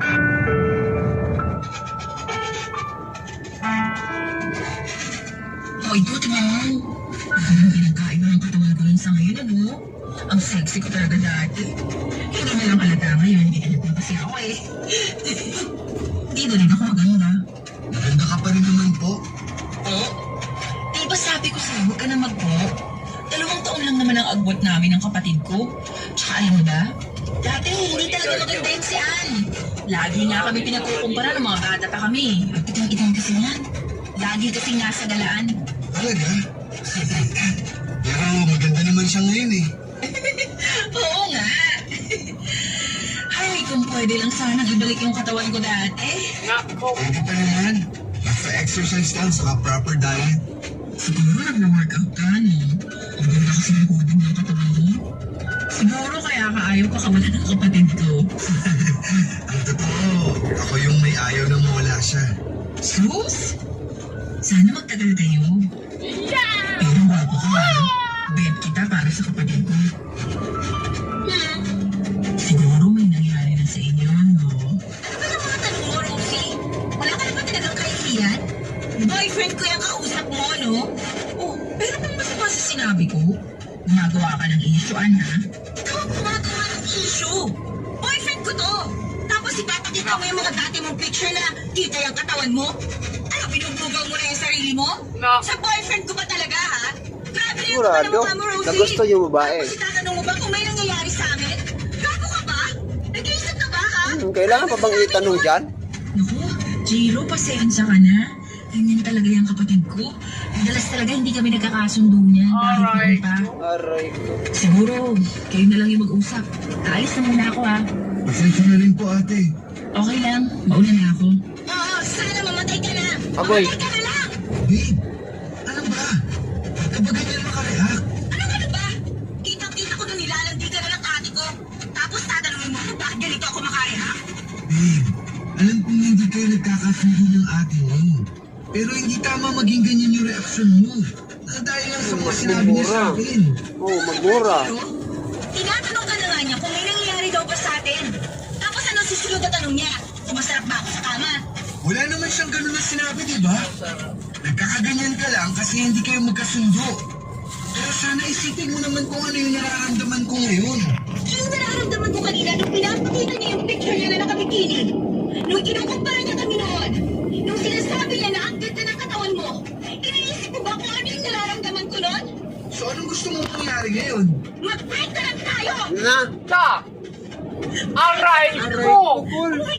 Hoy, dude mo. Ano pinagkain mo ng katawan ko yun sa ngayon, ano? Ang sexy ko talaga dati. Hindi mo lang halata ngayon. Edit mo kasi ako eh. Hindi na rin ako maganda. Maganda ka pa rin naman po. Po? Di ba sabi ko sa'yo, huwag ka na magpo? 2 taon lang naman ang agwat namin ng kapatid ko. Tsaka alam mo ba? Dati hindi talaga maganda yun si Ann. Lagi nga kami pinagkukumpara ng mga bata pa kami. At itang kasi yan. Lagi kasi nasa galaan. Talaga? Pero maganda naman siya ngayon eh. Oo nga. Ay, kung pwede lang sanang ibalik yung katawan ko dati. Pwede pa naman. Basta exercise lang saka proper diet. Siguro nag-workout ka, no? Ang ganda kasi ng body ng katawan mo. Siguro kaya ka ayaw ka kawalan ng kapatid ko. Ang totoo, ako yung may ayaw na mawala siya. Sus! Sana magtagal tayo. Pero wapo ka, ha? Bet kita para sa kapatid ko. Siguro may nangyari na sa inyo, no? Ano ba yung mga tanong mo, Rosie? Wala ka na ba talagang kaibigan? Boyfriend ko yung kausap mo, no? Oh, pero kung masama sa sinabi ko, gumagawa ka ng issue-an, ha? Ikaw ang gumagawa ng issue. Boyfriend ko to. Tapos ipapakita mo yung mga dati mong picture na kita yung katawan mo. Ano, binubugaw mo na yung sarili mo? No. Sa boyfriend ko ba talaga, ha? Grabe na yung Sigurado, mukha mo, Rosie. na gusto yung babae. Tapos itatanong mo ba kung may nangyayari sa amin? Gago ka ba? Nag-iisip ka ba, ha? Kailangan pa bang itanong dyan? Naku, Jiro, pasensya ka na. Ganyan talaga yung kapatid ko. Madalas talaga hindi kami nagkakasundo niyan kahit noon pa. Aray ko. Siguro, kayo na lang yung mag-usap. Ayos na muna ako, ha? Pasensya na rin po ate. Okay lang, mauna na ako. Oo, sana mamatay ka na. Aboy. Mamatay ka na lang! Babe, ano ba? Ba't ka ba ganyan makareact? Ano ba? Kitang-kita ko nung nilalandi ka na ng ate ko. Tapos tatanungin mo kung bakit ganito ako makareact? Babe, alam kong hindi kayo nagkakasundo ng ate mo. Pero hindi tama maging ganyan yung reaksyon mo. Na dahil lang sa mga sinabi niya sa akin. Oo, magmura. Pero, tinatanong ka na nga niya kung may nangyayari daw ba sa atin. Tapos ano susunod na tanong niya? Kung masarap ba ako sa kama? Wala naman siyang ganun na sinabi, di ba? Nagkakaganyan ka lang kasi hindi kayo magkasundo. Pero sana isipin mo naman kung ano yung nararamdaman ko ngayon. Yung nararamdaman ko kanina nung pinapakita niya yung picture niya na nakabikini. Nung kinukumpara niya kami noon. Nung sinasabi niya na ang ganda ng katawan mo. Iniisip ko ba kung ano yung nararamdaman ko noon? So anong gusto mo mangyari ngayon? Mag-break na lang tayo! Na! Aray Aray ko! ko, Paul. Uy,